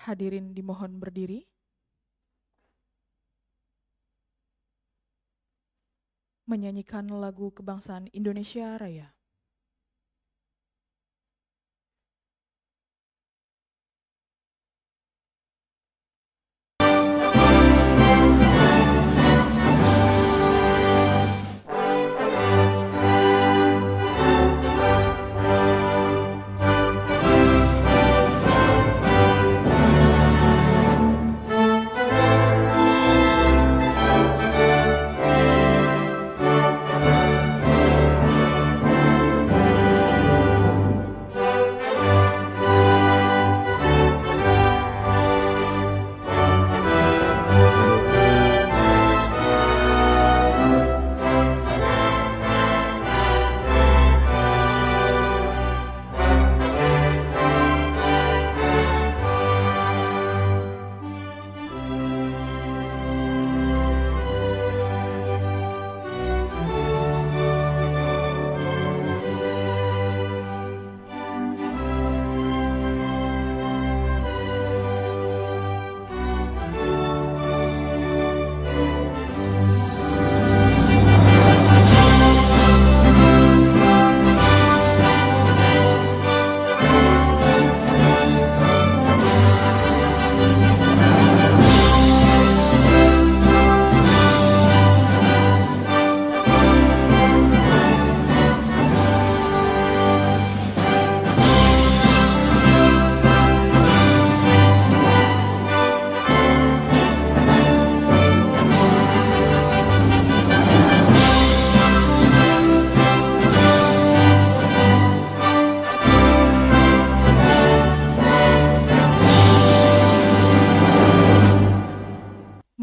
Hadirin dimohon berdiri. Menyanyikan lagu kebangsaan Indonesia Raya.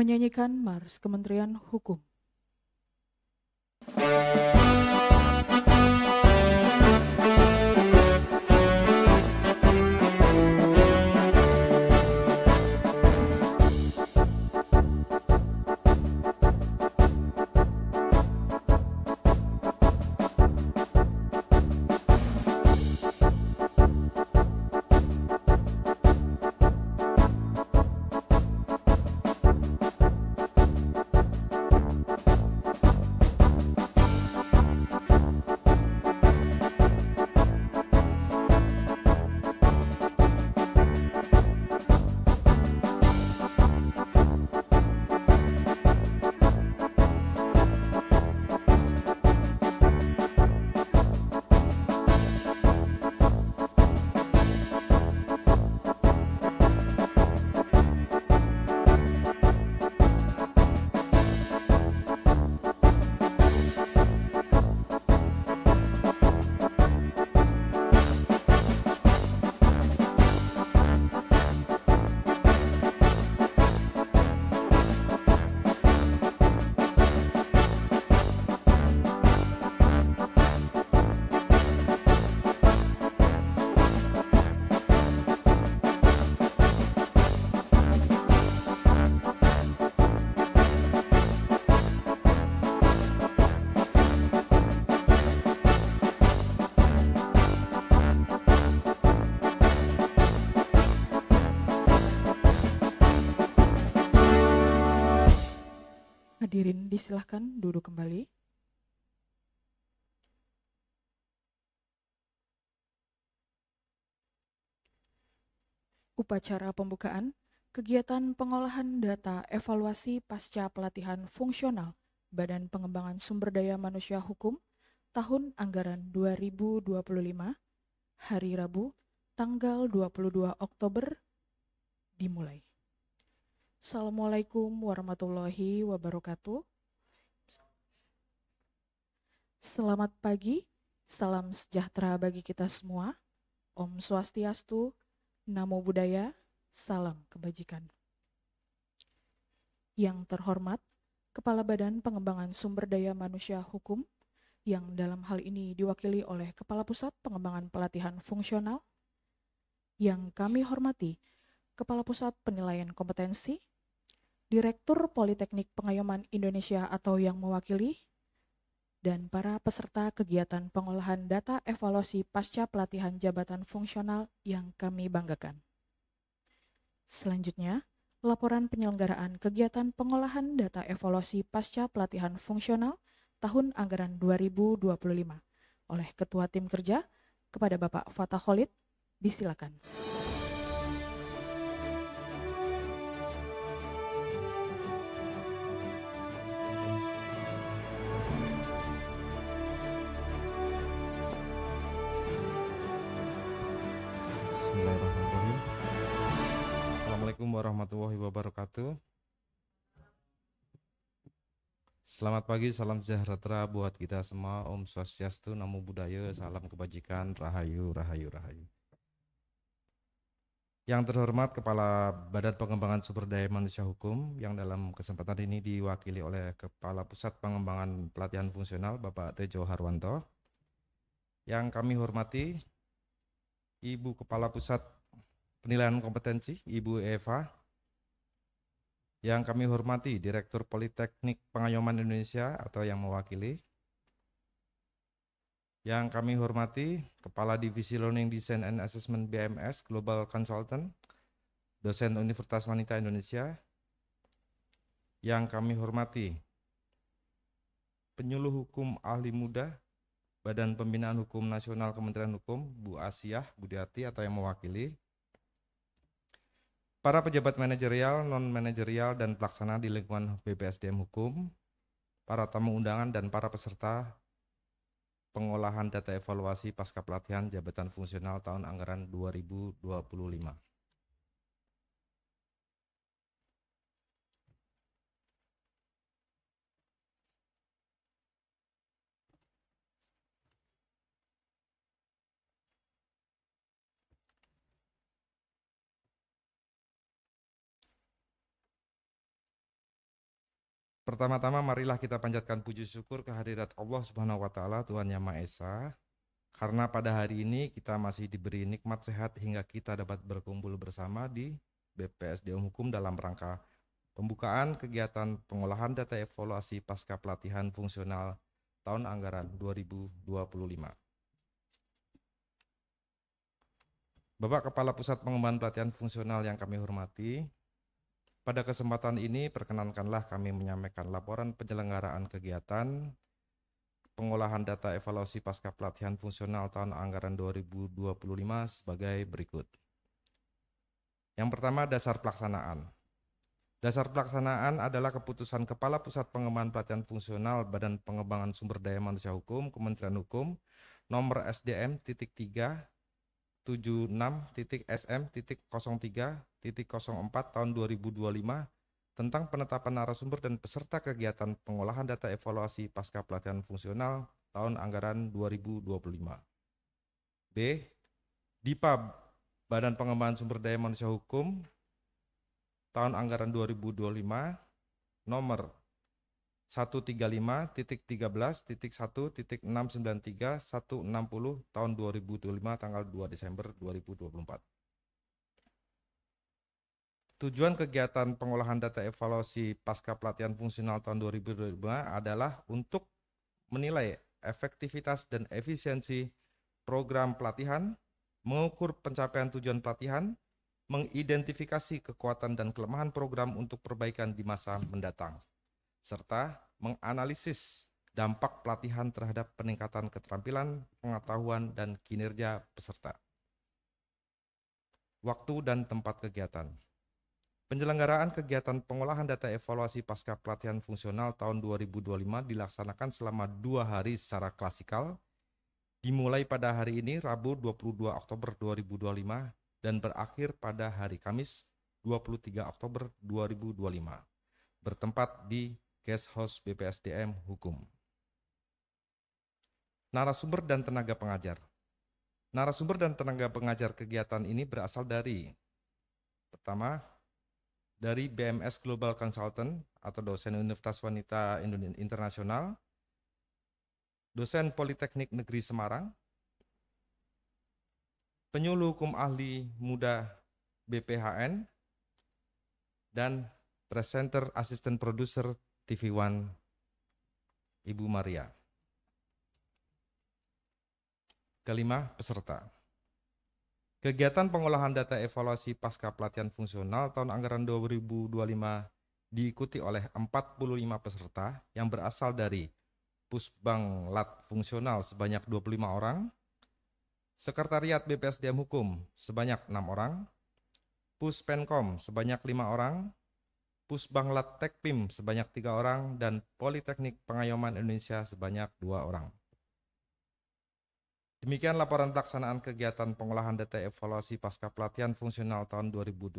Menyanyikan Mars Kementerian Hukum. Hadirin disilahkan duduk kembali. Upacara pembukaan kegiatan pengolahan data evaluasi pasca pelatihan fungsional Badan Pengembangan Sumber Daya Manusia Hukum tahun anggaran 2025 hari Rabu tanggal 22 Oktober dimulai. Assalamualaikum warahmatullahi wabarakatuh. Selamat pagi, salam sejahtera bagi kita semua. Om Swastiastu, Namo Buddhaya, salam kebajikan. Yang terhormat, Kepala Badan Pengembangan Sumber Daya Manusia Hukum, yang dalam hal ini diwakili oleh Kepala Pusat Pengembangan Pelatihan Fungsional, yang kami hormati, Kepala Pusat Penilaian Kompetensi, Direktur Politeknik Pengayoman Indonesia atau yang mewakili, dan para peserta kegiatan pengolahan data evaluasi pasca pelatihan jabatan fungsional yang kami banggakan. Selanjutnya, laporan penyelenggaraan kegiatan pengolahan data evaluasi pasca pelatihan fungsional tahun anggaran 2025 oleh Ketua Tim Kerja kepada Bapak Fatah Khalid. Disilakan. Bismillahirrahmanirrahim. Assalamualaikum warahmatullahi wabarakatuh. Selamat pagi, salam sejahtera buat kita semua. Om Swastiastu, Namo Buddhaya, salam kebajikan, rahayu, rahayu, rahayu. Yang terhormat Kepala Badan Pengembangan Sumber Daya Manusia Hukum, yang dalam kesempatan ini diwakili oleh Kepala Pusat Pengembangan Pelatihan Fungsional, Bapak Tejo Harwanto. Yang kami hormati Ibu Kepala Pusat Penilaian Kompetensi, Ibu Eva. Yang kami hormati Direktur Politeknik Pengayoman Indonesia atau yang mewakili. Yang kami hormati Kepala Divisi Learning Design and Assessment BMS Global Consultant, dosen Universitas Wanita Indonesia. Yang kami hormati Penyuluh Hukum Ahli Muda Badan Pembinaan Hukum Nasional Kementerian Hukum, Bu Asiah Budiarti atau yang mewakili. Para pejabat manajerial, non-manajerial, dan pelaksana di lingkungan BPSDM Hukum, para tamu undangan, dan para peserta pengolahan data evaluasi pasca pelatihan jabatan fungsional tahun anggaran 2025. Pertama-tama marilah kita panjatkan puji syukur kehadirat Allah Subhanahu wa taala, Tuhan Yang Maha Esa, karena pada hari ini kita masih diberi nikmat sehat hingga kita dapat berkumpul bersama di BPSDM Hukum dalam rangka pembukaan kegiatan pengolahan data evaluasi pasca pelatihan fungsional tahun anggaran 2025. Bapak Kepala Pusat Pengembangan Pelatihan Fungsional yang kami hormati, pada kesempatan ini perkenankanlah kami menyampaikan laporan penyelenggaraan kegiatan pengolahan data evaluasi pasca pelatihan fungsional tahun anggaran 2025 sebagai berikut. Yang pertama, dasar pelaksanaan. Dasar pelaksanaan adalah keputusan Kepala Pusat Pengembangan Pelatihan Fungsional Badan Pengembangan Sumber Daya Manusia Hukum Kementerian Hukum nomor SDM.3 76.SM.04 tahun 2025 tentang penetapan narasumber dan peserta kegiatan pengolahan data evaluasi pasca pelatihan fungsional tahun anggaran 2025. B. DIPA Badan Pengembangan Sumber Daya Manusia Hukum tahun anggaran 2025 nomor 135.13.1.693.160 tahun 2025 tanggal 2 Desember 2024. Tujuan kegiatan pengolahan data evaluasi pasca pelatihan fungsional tahun 2025 adalah untuk menilai efektivitas dan efisiensi program pelatihan, mengukur pencapaian tujuan pelatihan, mengidentifikasi kekuatan dan kelemahan program untuk perbaikan di masa mendatang, serta menganalisis dampak pelatihan terhadap peningkatan keterampilan, pengetahuan, dan kinerja peserta. Waktu dan tempat kegiatan. Penyelenggaraan kegiatan pengolahan data evaluasi pasca pelatihan fungsional tahun 2025 dilaksanakan selama 2 hari secara klasikal, dimulai pada hari ini Rabu 22 Oktober 2025 dan berakhir pada hari Kamis 23 Oktober 2025, bertempat di Guest House BPSDM Hukum. Narasumber dan tenaga pengajar. Narasumber dan tenaga pengajar kegiatan ini berasal dari, pertama, dari BMS Global Consultant atau dosen Universitas Wanita Internasional, dosen Politeknik Negeri Semarang, penyuluh hukum ahli muda BPHN, dan presenter asisten produser TV One Ibu Maria. Kelima, peserta. Kegiatan pengolahan data evaluasi pasca pelatihan fungsional tahun anggaran 2025 diikuti oleh 45 peserta yang berasal dari Pusbang Lat Fungsional sebanyak 25 orang, Sekretariat BPSDM Hukum sebanyak 6 orang, Puspenkom sebanyak 5 orang, Pusbang Lat Tekpim sebanyak 3 orang, dan Politeknik Pengayoman Indonesia sebanyak 2 orang. Demikian laporan pelaksanaan kegiatan pengolahan data evaluasi pasca pelatihan fungsional tahun 2025.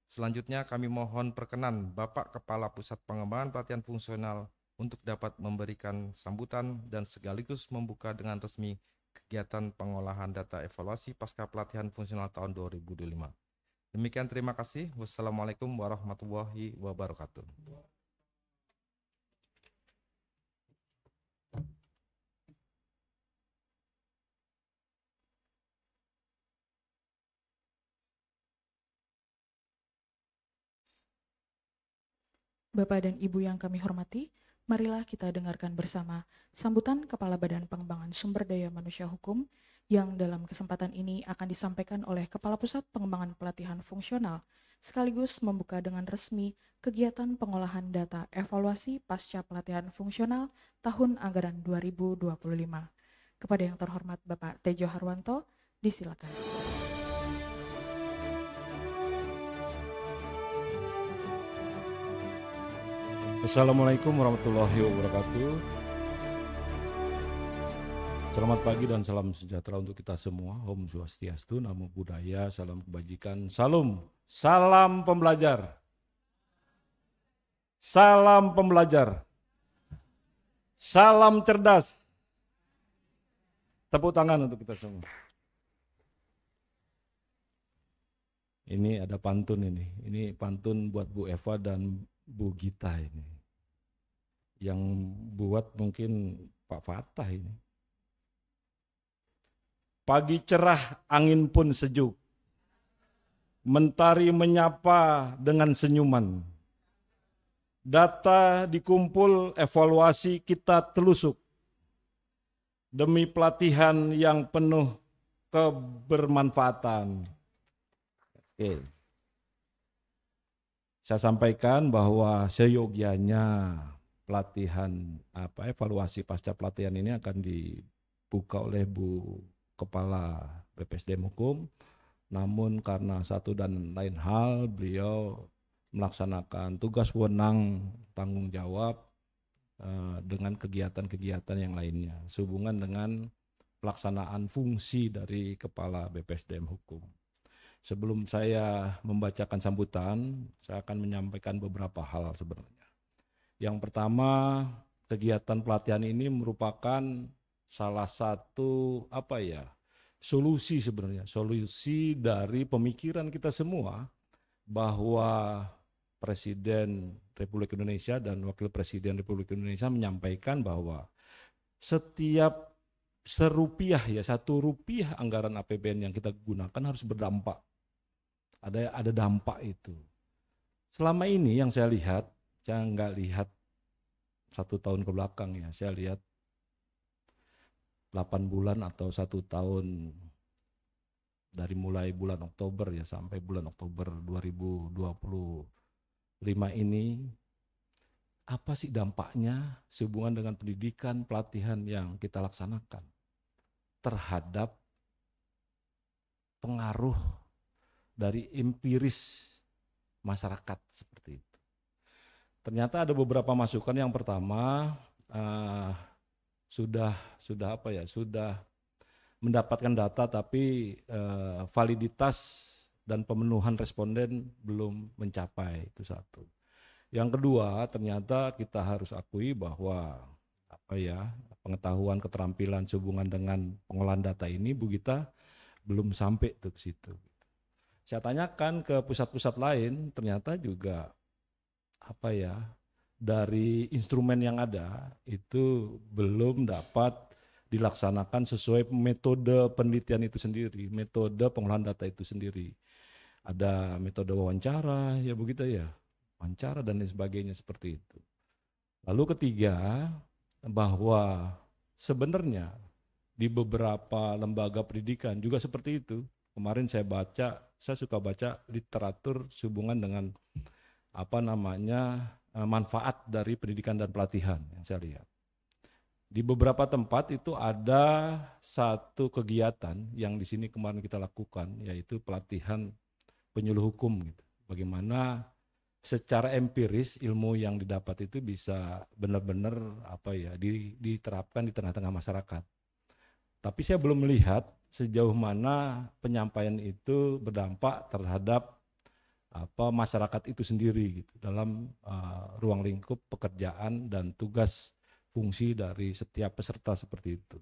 Selanjutnya kami mohon perkenan Bapak Kepala Pusat Pengembangan Pelatihan Fungsional untuk dapat memberikan sambutan dan sekaligus membuka dengan resmi kegiatan pengolahan data evaluasi pasca pelatihan fungsional tahun 2025. Demikian, terima kasih. Wassalamualaikum warahmatullahi wabarakatuh. Bapak dan Ibu yang kami hormati, marilah kita dengarkan bersama sambutan Kepala Badan Pengembangan Sumber Daya Manusia Hukum yang dalam kesempatan ini akan disampaikan oleh Kepala Pusat Pengembangan Pelatihan Fungsional, sekaligus membuka dengan resmi kegiatan pengolahan data evaluasi pasca pelatihan fungsional tahun anggaran 2025. Kepada yang terhormat Bapak Tejo Harwanto, disilakan. Assalamualaikum warahmatullahi wabarakatuh. Selamat pagi dan salam sejahtera untuk kita semua. Om Swastiastu, Namo Buddhaya, salam kebajikan, salam pembelajar. Salam pembelajar. Salam cerdas. Tepuk tangan untuk kita semua. Ini ada pantun ini. Ini pantun buat Bu Eva dan Bu Gita ini. Yang buat mungkin Pak Fatah ini. Pagi cerah, angin pun sejuk. Mentari menyapa dengan senyuman. Data dikumpul, evaluasi kita telusuk. Demi pelatihan yang penuh kebermanfaatan. Oke. Saya sampaikan bahwa seyogianya pelatihan evaluasi pasca pelatihan ini akan dibuka oleh Bu Kepala BPSDM Hukum, namun karena satu dan lain hal beliau melaksanakan tugas wewenang tanggung jawab dengan kegiatan-kegiatan yang lainnya sehubungan dengan pelaksanaan fungsi dari Kepala BPSDM Hukum. Sebelum saya membacakan sambutan, saya akan menyampaikan beberapa hal sebenarnya. Yang pertama, kegiatan pelatihan ini merupakan salah satu solusi sebenarnya, solusi dari pemikiran kita semua bahwa Presiden Republik Indonesia dan Wakil Presiden Republik Indonesia menyampaikan bahwa setiap satu rupiah anggaran APBN yang kita gunakan harus berdampak. Ada dampak itu. Selama ini yang saya lihat, saya nggak lihat 1 tahun ke belakang ya, saya lihat 8 bulan atau 1 tahun dari mulai bulan Oktober ya sampai bulan Oktober 2025 ini, apa sih dampaknya sehubungan dengan pendidikan pelatihan yang kita laksanakan terhadap pengaruh dari empiris masyarakat seperti itu. Ternyata ada beberapa masukan. Yang pertama sudah mendapatkan data tapi validitas dan pemenuhan responden belum mencapai, itu satu. Yang kedua, ternyata kita harus akui bahwa pengetahuan keterampilan sehubungan dengan pengolahan data ini Bu Gita belum sampai ke situ. Saya tanyakan ke pusat-pusat lain, ternyata juga dari instrumen yang ada itu belum dapat dilaksanakan sesuai metode penelitian itu sendiri, metode pengolahan data itu sendiri. Ada metode wawancara, ya begitu ya, wawancara dan lain sebagainya seperti itu. Lalu ketiga, bahwa sebenarnya di beberapa lembaga pendidikan juga seperti itu. kemarin saya suka baca literatur sehubungan dengan manfaat dari pendidikan dan pelatihan yang saya lihat. Di beberapa tempat itu ada satu kegiatan yang di sini kemarin kita lakukan, yaitu pelatihan penyuluh hukum gitu. Bagaimana secara empiris ilmu yang didapat itu bisa benar-benar diterapkan di tengah-tengah masyarakat. Tapi saya belum melihat sejauh mana penyampaian itu berdampak terhadap masyarakat itu sendiri gitu dalam ruang lingkup pekerjaan dan tugas fungsi dari setiap peserta seperti itu.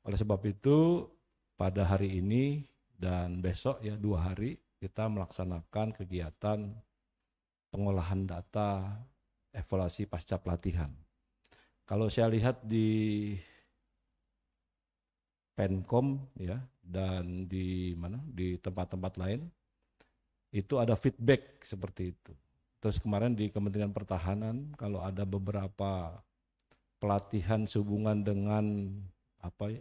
Oleh sebab itu pada hari ini dan besok 2 hari kita melaksanakan kegiatan pengolahan data evaluasi pasca pelatihan. Kalau saya lihat di Penkom dan di tempat-tempat lain itu ada feedback seperti itu. Terus kemarin di Kementerian Pertahanan kalau ada beberapa pelatihan sehubungan dengan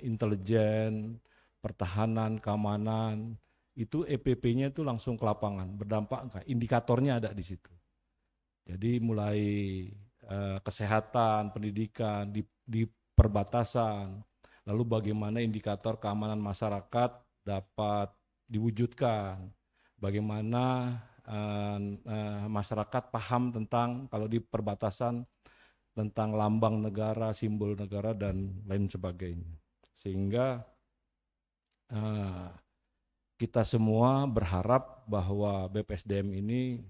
intelijen, pertahanan, keamanan, itu EPP-nya itu langsung ke lapangan, berdampak enggak? Indikatornya ada di situ. Jadi mulai kesehatan, pendidikan di perbatasan, lalu bagaimana indikator keamanan masyarakat dapat diwujudkan, bagaimana masyarakat paham tentang kalau di perbatasan tentang lambang negara, simbol negara, dan lain sebagainya. Sehingga kita semua berharap bahwa BPSDM ini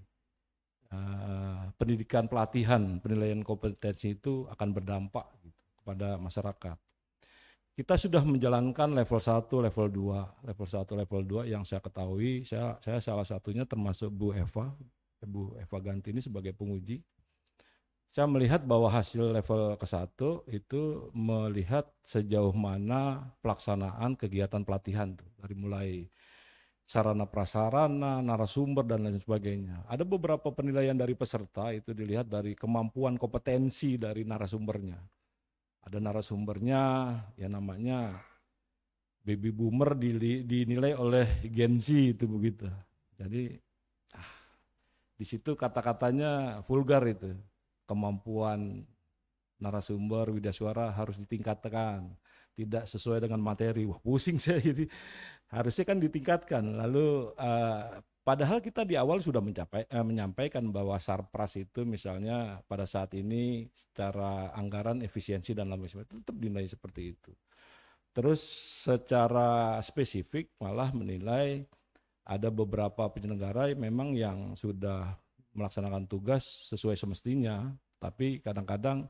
pendidikan pelatihan, penilaian kompetensi itu akan berdampak gitu, kepada masyarakat. Kita sudah menjalankan level 1, level 2. Level 1, level 2 yang saya ketahui, saya salah satunya termasuk Bu Eva Ganti ini sebagai penguji. Saya melihat bahwa hasil level ke-1 itu melihat sejauh mana pelaksanaan kegiatan pelatihan tuh, dari mulai sarana prasarana, narasumber, dan lain sebagainya. Ada beberapa penilaian dari peserta itu dilihat dari kemampuan kompetensi dari narasumbernya. Ada narasumbernya ya namanya baby boomer dinilai oleh Gen Z itu begitu. Jadi di situ kata-katanya vulgar itu. Kemampuan narasumber Widasuara harus ditingkatkan, tidak sesuai dengan materi. Wah, pusing saya, jadi harusnya kan ditingkatkan. Lalu padahal kita di awal sudah menyampaikan bahwa Sarpras itu misalnya pada saat ini secara anggaran, efisiensi, dan lain sebagainya tetap dinilai seperti itu. Terus secara spesifik malah menilai ada beberapa penyelenggara memang yang sudah melaksanakan tugas sesuai semestinya, tapi kadang-kadang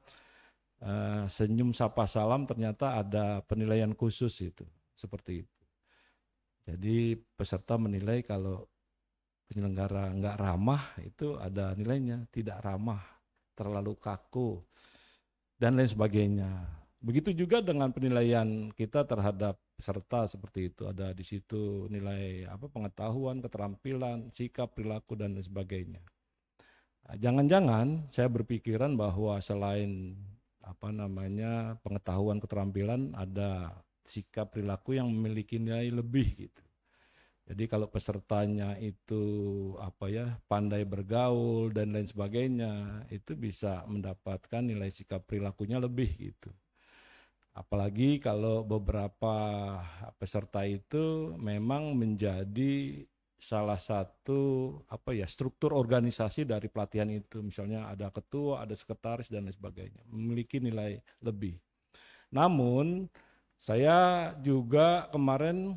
senyum sapa salam ternyata ada penilaian khusus itu, seperti itu. Jadi peserta menilai kalau penyelenggara nggak ramah itu ada nilainya, tidak ramah, terlalu kaku, dan lain sebagainya. Begitu juga dengan penilaian kita terhadap peserta seperti itu, ada di situ nilai pengetahuan, keterampilan, sikap, perilaku, dan lain sebagainya. Jangan-jangan saya berpikiran bahwa selain pengetahuan, keterampilan, ada sikap, perilaku yang memiliki nilai lebih gitu. Jadi kalau pesertanya itu pandai bergaul dan lain sebagainya, itu bisa mendapatkan nilai sikap perilakunya lebih gitu. Apalagi kalau beberapa peserta itu memang menjadi salah satu struktur organisasi dari pelatihan itu, misalnya ada ketua, ada sekretaris, dan lain sebagainya, memiliki nilai lebih. Namun saya juga kemarin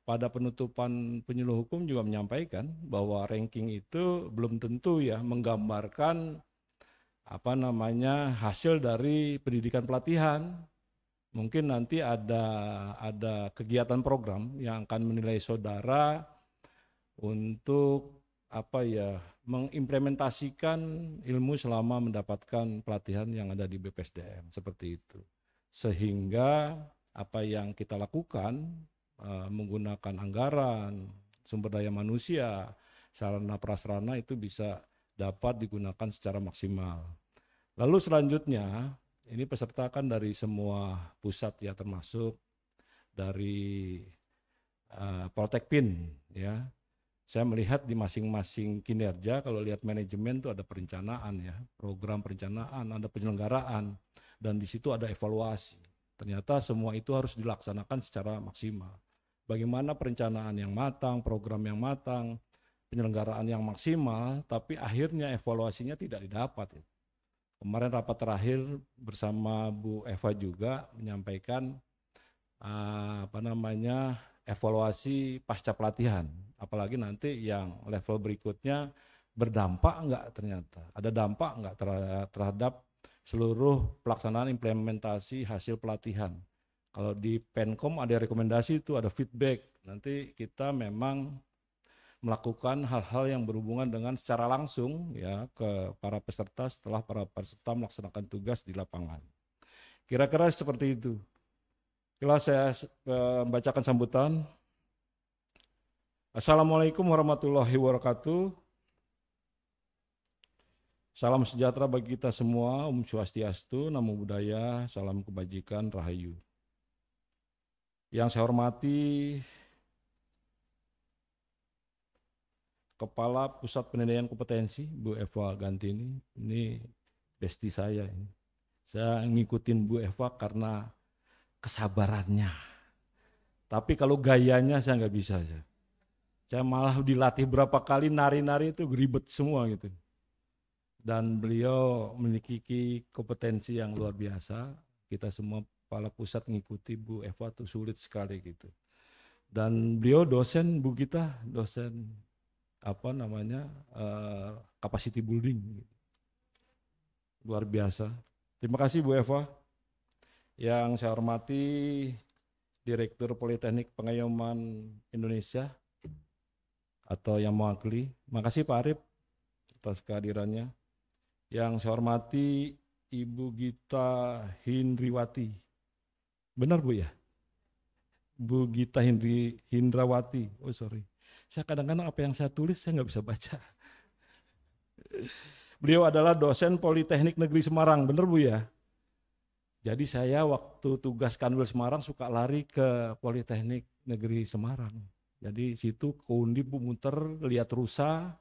pada penutupan penyuluh hukum juga menyampaikan bahwa ranking itu belum tentu menggambarkan hasil dari pendidikan pelatihan. Mungkin nanti ada kegiatan program yang akan menilai saudara untuk mengimplementasikan ilmu selama mendapatkan pelatihan yang ada di BPSDM seperti itu. Sehingga apa yang kita lakukan menggunakan anggaran, sumber daya manusia, sarana prasarana itu bisa dapat digunakan secara maksimal. Lalu selanjutnya, ini peserta kan dari semua pusat termasuk dari Poltekpin ya. Saya melihat di masing-masing kinerja, kalau lihat manajemen itu ada perencanaan ya, program perencanaan, ada penyelenggaraan, dan di situ ada evaluasi. Ternyata semua itu harus dilaksanakan secara maksimal. Bagaimana perencanaan yang matang, program yang matang, penyelenggaraan yang maksimal, tapi akhirnya evaluasinya tidak didapat. Kemarin rapat terakhir bersama Bu Eva juga menyampaikan evaluasi pasca pelatihan, apalagi nanti yang level berikutnya berdampak enggak, ternyata ada dampak enggak terhadap seluruh pelaksanaan implementasi hasil pelatihan. Kalau di Penkom ada rekomendasi itu, ada feedback, nanti kita memang melakukan hal-hal yang berhubungan dengan secara langsung ya ke para peserta setelah para peserta melaksanakan tugas di lapangan. Kira-kira seperti itu. Bila saya membacakan sambutan. Assalamualaikum warahmatullahi wabarakatuh. Salam sejahtera bagi kita semua, Om Swastiastu, Namo Buddhaya, salam kebajikan, Rahayu. Yang saya hormati Kepala Pusat Penilaian Kompetensi, Bu Eva Gantini, ini besti saya ini. Saya ngikutin Bu Eva karena kesabarannya. Tapi kalau gayanya saya nggak bisa. Saya malah dilatih berapa kali nari-nari itu ribet semua gitu. Dan beliau memiliki kompetensi yang luar biasa. Kita semua kepala pusat ngikuti Bu Eva tuh sulit sekali gitu. Dan beliau dosen Bu kita, dosen capacity building. Luar biasa. Terima kasih Bu Eva. Yang saya hormati Direktur Politeknik Pengayoman Indonesia atau yang mewakili. Makasih Pak Arif atas kehadirannya. Yang saya hormati Ibu Gita Hindriwati. Benar Bu ya? Bu Gita Hindrawati. Oh sorry. Saya kadang-kadang apa yang saya tulis saya nggak bisa baca. Beliau adalah dosen Politeknik Negeri Semarang, benar Bu ya? Jadi saya waktu tugas Kanwil Semarang suka lari ke Politeknik Negeri Semarang. Jadi situ ke Undip muter, lihat rusa.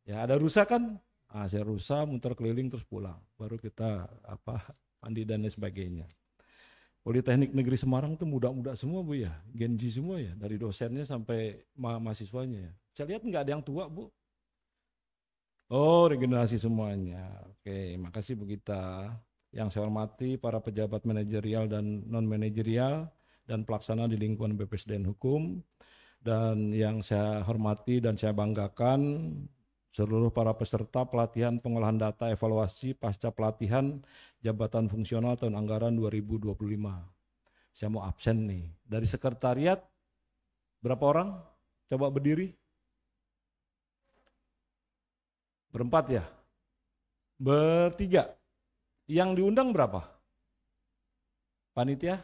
Ya ada rusa kan? Saya rusa, muter keliling terus pulang. Baru kita mandi dan lain sebagainya. Politeknik Negeri Semarang itu muda-muda semua Bu ya, Gen Z semua ya, dari dosennya sampai mahasiswanya ya. Saya lihat nggak ada yang tua Bu. Oh regenerasi semuanya. Oke, makasih Bu Gita. Yang saya hormati para pejabat manajerial dan non-manajerial dan pelaksana di lingkungan BPSDN Hukum. Dan yang saya hormati dan saya banggakan seluruh para peserta pelatihan pengolahan data evaluasi pasca pelatihan jabatan fungsional tahun anggaran 2025. Saya mau absen nih. Dari sekretariat berapa orang? Coba berdiri. Berempat ya? Bertiga. Yang diundang berapa? Panitia?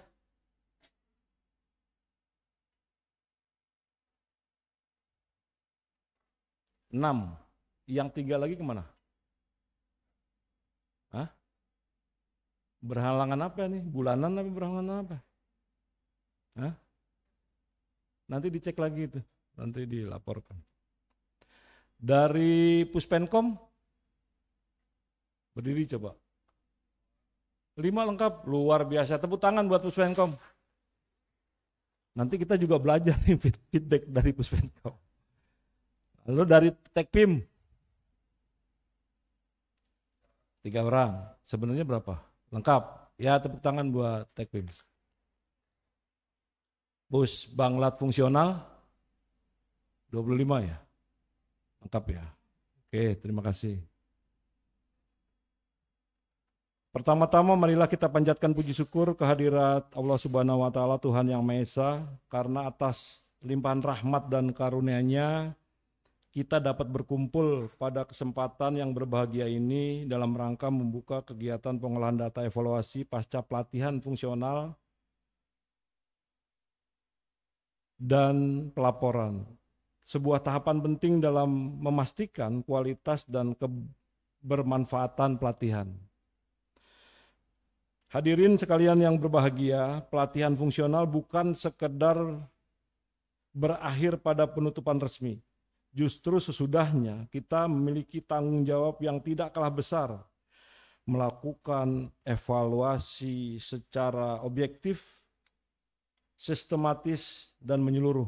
Enam. Yang 3 lagi kemana? Hah? Berhalangan apa nih? Bulanan apa berhalangan apa? Hah? Nanti dicek lagi itu, nanti dilaporkan. Dari Puspenkom, berdiri coba. 5 lengkap, luar biasa. Tepuk tangan buat Puspenkom. Nanti kita juga belajar nih feedback dari Puspenkom. Lalu dari Tekpim, 3 orang. Sebenarnya berapa? Lengkap. Ya tepuk tangan buat Tekpim. Bus Banglat fungsional 25 ya? Lengkap ya? Oke, terima kasih. Pertama-tama marilah kita panjatkan puji syukur kehadirat Allah Subhanahu wa Ta'ala, Tuhan Yang Maha Esa, karena atas limpahan rahmat dan karunia-Nya kita dapat berkumpul pada kesempatan yang berbahagia ini dalam rangka membuka kegiatan pengolahan data evaluasi pasca pelatihan fungsional dan pelaporan. Sebuah tahapan penting dalam memastikan kualitas dan kebermanfaatan pelatihan. Hadirin sekalian yang berbahagia, pelatihan fungsional bukan sekedar berakhir pada penutupan resmi. Justru sesudahnya kita memiliki tanggung jawab yang tidak kalah besar, melakukan evaluasi secara objektif, sistematis, dan menyeluruh.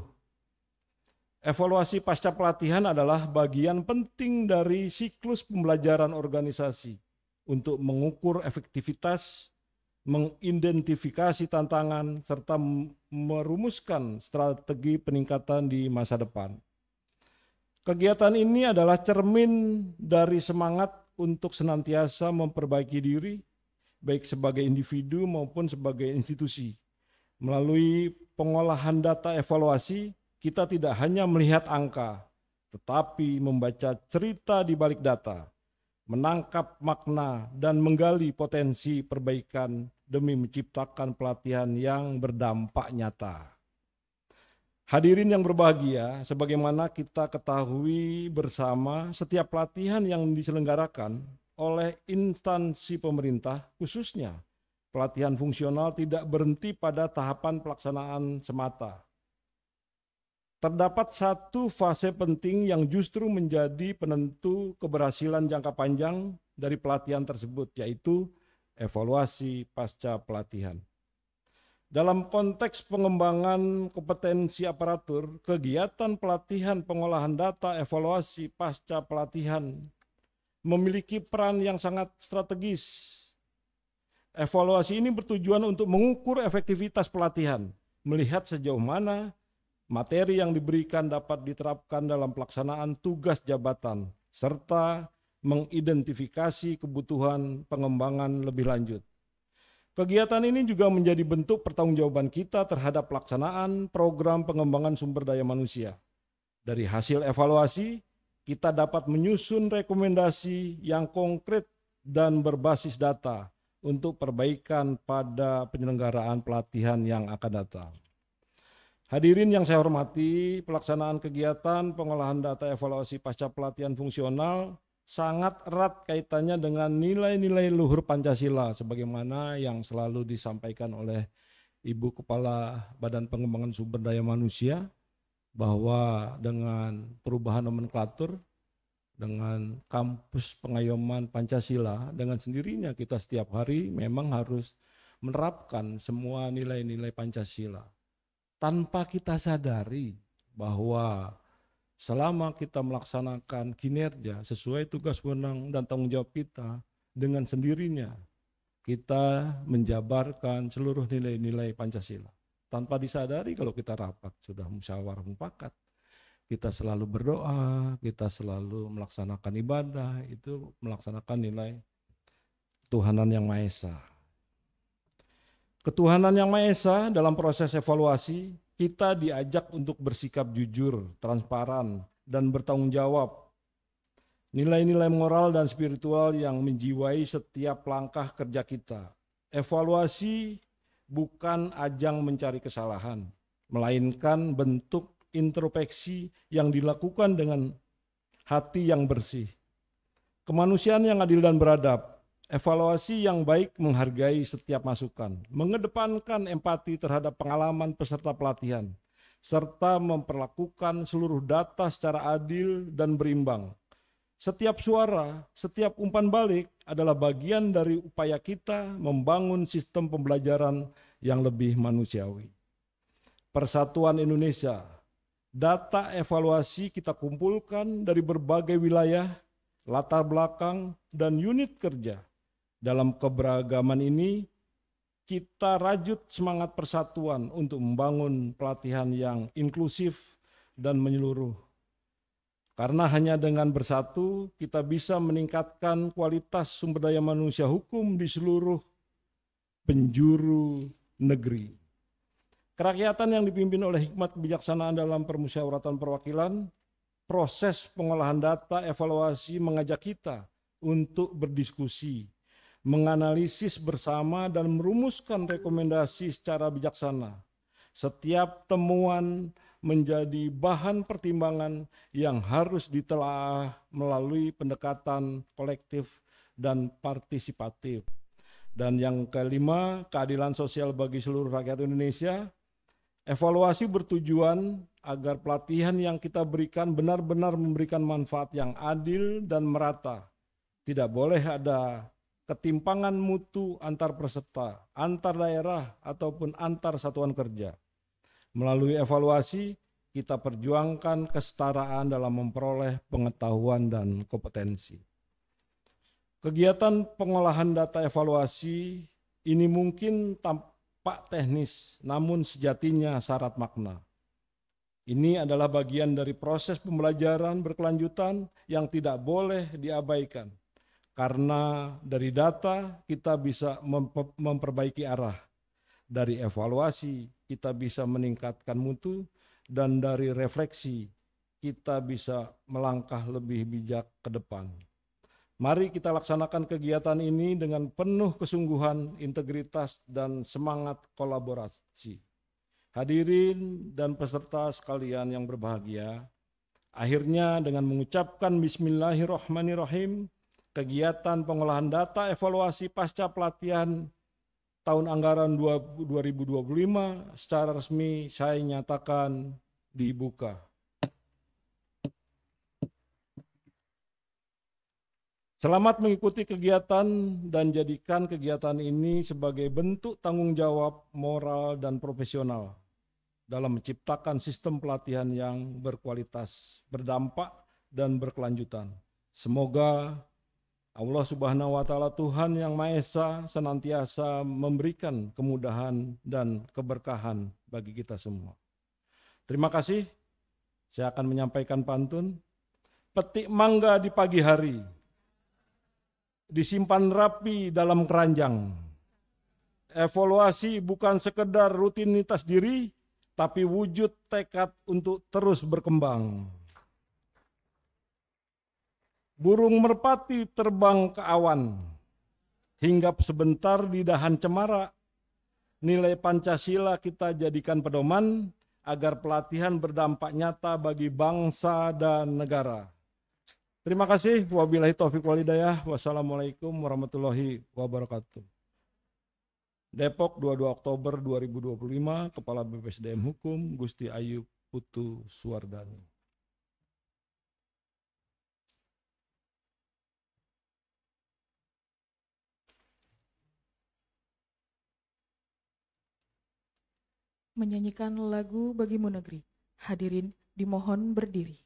Evaluasi pasca pelatihan adalah bagian penting dari siklus pembelajaran organisasi untuk mengukur efektivitas, mengidentifikasi tantangan, serta merumuskan strategi peningkatan di masa depan. Kegiatan ini adalah cermin dari semangat untuk senantiasa memperbaiki diri, baik sebagai individu maupun sebagai institusi. Melalui pengolahan data evaluasi, kita tidak hanya melihat angka, tetapi membaca cerita di balik data, menangkap makna, dan menggali potensi perbaikan demi menciptakan pelatihan yang berdampak nyata. Hadirin yang berbahagia, sebagaimana kita ketahui bersama, setiap pelatihan yang diselenggarakan oleh instansi pemerintah, khususnya pelatihan fungsional, tidak berhenti pada tahapan pelaksanaan semata. Terdapat satu fase penting yang justru menjadi penentu keberhasilan jangka panjang dari pelatihan tersebut, yaitu evaluasi pasca pelatihan. Dalam konteks pengembangan kompetensi aparatur, kegiatan pelatihan pengolahan data evaluasi pasca pelatihan memiliki peran yang sangat strategis. Evaluasi ini bertujuan untuk mengukur efektivitas pelatihan, melihat sejauh mana materi yang diberikan dapat diterapkan dalam pelaksanaan tugas jabatan, serta mengidentifikasi kebutuhan pengembangan lebih lanjut. Kegiatan ini juga menjadi bentuk pertanggungjawaban kita terhadap pelaksanaan program pengembangan sumber daya manusia. Dari hasil evaluasi, kita dapat menyusun rekomendasi yang konkret dan berbasis data untuk perbaikan pada penyelenggaraan pelatihan yang akan datang. Hadirin yang saya hormati, pelaksanaan kegiatan pengolahan data evaluasi pasca pelatihan fungsional sangat erat kaitannya dengan nilai-nilai luhur Pancasila sebagaimana yang selalu disampaikan oleh Ibu Kepala Badan Pengembangan Sumber Daya Manusia, bahwa dengan perubahan nomenklatur, dengan kampus pengayoman Pancasila, dengan sendirinya kita setiap hari memang harus menerapkan semua nilai-nilai Pancasila. Tanpa kita sadari bahwa selama kita melaksanakan kinerja sesuai tugas wewenang dan tanggung jawab kita, dengan sendirinya kita menjabarkan seluruh nilai-nilai Pancasila. Tanpa disadari kalau kita rapat sudah musyawarah mufakat, kita selalu berdoa, kita selalu melaksanakan ibadah, itu melaksanakan nilai ketuhanan yang Maha Esa. Ketuhanan yang Maha Esa dalam proses evaluasi, kita diajak untuk bersikap jujur, transparan, dan bertanggung jawab. Nilai-nilai moral dan spiritual yang menjiwai setiap langkah kerja kita. Evaluasi bukan ajang mencari kesalahan, melainkan bentuk introspeksi yang dilakukan dengan hati yang bersih. Kemanusiaan yang adil dan beradab. Evaluasi yang baik menghargai setiap masukan, mengedepankan empati terhadap pengalaman peserta pelatihan, serta memperlakukan seluruh data secara adil dan berimbang. Setiap suara, setiap umpan balik adalah bagian dari upaya kita membangun sistem pembelajaran yang lebih manusiawi. Persatuan Indonesia, data evaluasi kita kumpulkan dari berbagai wilayah, latar belakang, dan unit kerja. Dalam keberagaman ini, kita rajut semangat persatuan untuk membangun pelatihan yang inklusif dan menyeluruh. Karena hanya dengan bersatu, kita bisa meningkatkan kualitas sumber daya manusia hukum di seluruh penjuru negeri. Kerakyatan yang dipimpin oleh hikmat kebijaksanaan dalam permusyawaratan perwakilan, proses pengolahan data evaluasi mengajak kita untuk berdiskusi, menganalisis bersama dan merumuskan rekomendasi secara bijaksana. Setiap temuan menjadi bahan pertimbangan yang harus ditelaah melalui pendekatan kolektif dan partisipatif. Dan yang kelima, keadilan sosial bagi seluruh rakyat Indonesia. Evaluasi bertujuan agar pelatihan yang kita berikan benar-benar memberikan manfaat yang adil dan merata. Tidak boleh ada ketimpangan mutu antar peserta, antar daerah, ataupun antar satuan kerja. Melalui evaluasi, kita perjuangkan kesetaraan dalam memperoleh pengetahuan dan kompetensi. Kegiatan pengolahan data evaluasi ini mungkin tampak teknis, namun sejatinya syarat makna. Ini adalah bagian dari proses pembelajaran berkelanjutan yang tidak boleh diabaikan. Karena dari data kita bisa memperbaiki arah. Dari evaluasi kita bisa meningkatkan mutu, dan dari refleksi kita bisa melangkah lebih bijak ke depan. Mari kita laksanakan kegiatan ini dengan penuh kesungguhan, integritas, dan semangat kolaborasi. Hadirin dan peserta sekalian yang berbahagia, akhirnya dengan mengucapkan Bismillahirrahmanirrahim, kegiatan pengolahan data evaluasi pasca pelatihan tahun anggaran 2025 secara resmi saya nyatakan dibuka. Selamat mengikuti kegiatan dan jadikan kegiatan ini sebagai bentuk tanggung jawab moral dan profesional dalam menciptakan sistem pelatihan yang berkualitas, berdampak, dan berkelanjutan. Semoga Allah Subhanahu wa Ta'ala, Tuhan yang Maha Esa, senantiasa memberikan kemudahan dan keberkahan bagi kita semua. Terima kasih. Saya akan menyampaikan pantun. Petik mangga di pagi hari, disimpan rapi dalam keranjang. Evaluasi bukan sekedar rutinitas diri, tapi wujud tekad untuk terus berkembang. Burung merpati terbang ke awan, hinggap sebentar di dahan cemara. Nilai Pancasila kita jadikan pedoman agar pelatihan berdampak nyata bagi bangsa dan negara. Terima kasih. Wabillahi taufiq wal hidayah. Wassalamualaikum warahmatullahi wabarakatuh. Depok, 22 Oktober 2025, Kepala BPSDM Hukum, Gusti Ayub Putu Suwardani. Menyanyikan lagu Bagimu Negeri. Hadirin dimohon berdiri.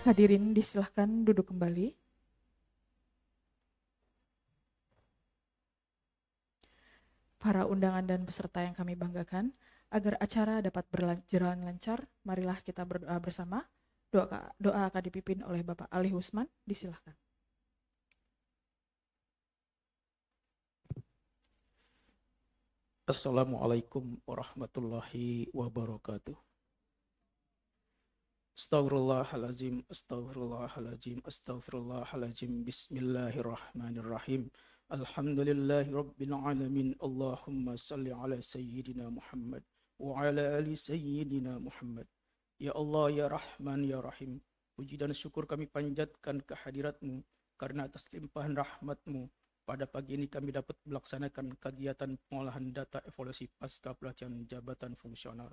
Hadirin disilahkan duduk kembali. Para undangan dan peserta yang kami banggakan, agar acara dapat berjalan lancar, marilah kita berdoa bersama. Doa akan dipimpin oleh Bapak Ali Husman, disilahkan. Assalamualaikum warahmatullahi wabarakatuh. Astaghfirullahaladzim, astaghfirullahaladzim, astaghfirullahaladzim. Bismillahirrahmanirrahim. Alhamdulillahi rabbil alamin. Allahumma salli ala sayyidina Muhammad wa ala ali sayyidina Muhammad. Ya Allah, ya Rahman, ya Rahim, puji dan syukur kami panjatkan kehadirat-Mu karena atas limpahan rahmat-Mu pada pagi ini kami dapat melaksanakan kegiatan pengolahan data evaluasi pasca pelatihan jabatan fungsional.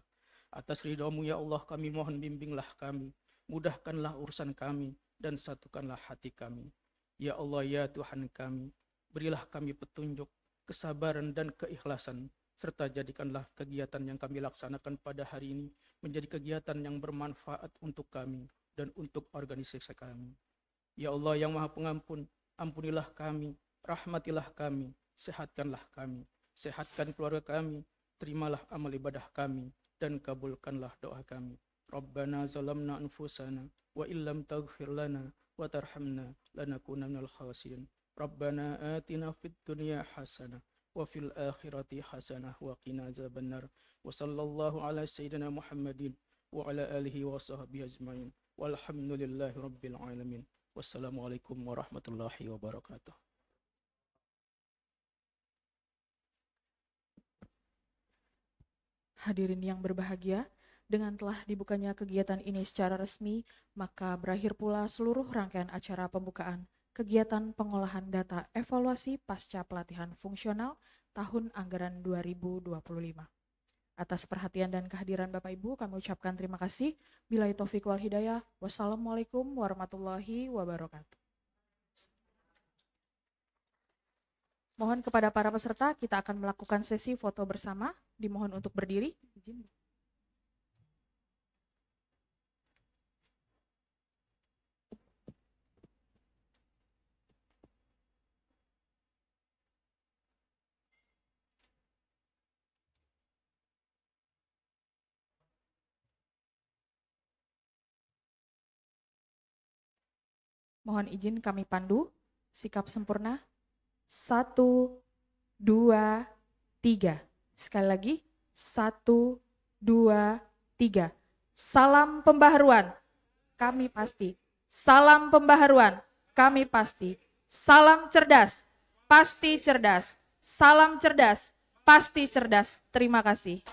Atas ridha-Mu ya Allah, kami mohon bimbinglah kami, mudahkanlah urusan kami, dan satukanlah hati kami. Ya Allah, ya Tuhan kami, berilah kami petunjuk, kesabaran dan keikhlasan, serta jadikanlah kegiatan yang kami laksanakan pada hari ini menjadi kegiatan yang bermanfaat untuk kami dan untuk organisasi kami. Ya Allah yang Maha Pengampun, ampunilah kami, rahmatilah kami, sehatkanlah kami, sehatkan keluarga kami, terimalah amal ibadah kami, dan kabulkanlah doa kami. Rabbana zalamna anfusana, wa illam taghfir lana, wa tarhamna, lanakuna minal khasirin. Rabbana atina fid dunya hasanah, wa fil akhirati hasanah, wa qina azabannar. Wa sallallahu ala sayyidina Muhammadin, wa ala alihi wa sahbihi ajma'in. Walhamdulillahi rabbil alamin. Wassalamualaikum warahmatullahi wabarakatuh. Hadirin yang berbahagia, dengan telah dibukanya kegiatan ini secara resmi, maka berakhir pula seluruh rangkaian acara pembukaan kegiatan pengolahan data evaluasi pasca pelatihan fungsional tahun anggaran 2025. Atas perhatian dan kehadiran Bapak Ibu, kami ucapkan terima kasih. Billahi taufiq wal hidayah. Wassalamualaikum warahmatullahi wabarakatuh. Mohon kepada para peserta, kita akan melakukan sesi foto bersama. Dimohon untuk berdiri. Mohon izin kami pandu. Sikap sempurna. 1, 2, 3. Sekali lagi, 1, 2, 3. Salam pembaharuan, kami pasti. Salam pembaharuan, kami pasti. Salam cerdas, pasti cerdas. Salam cerdas, pasti cerdas. Terima kasih.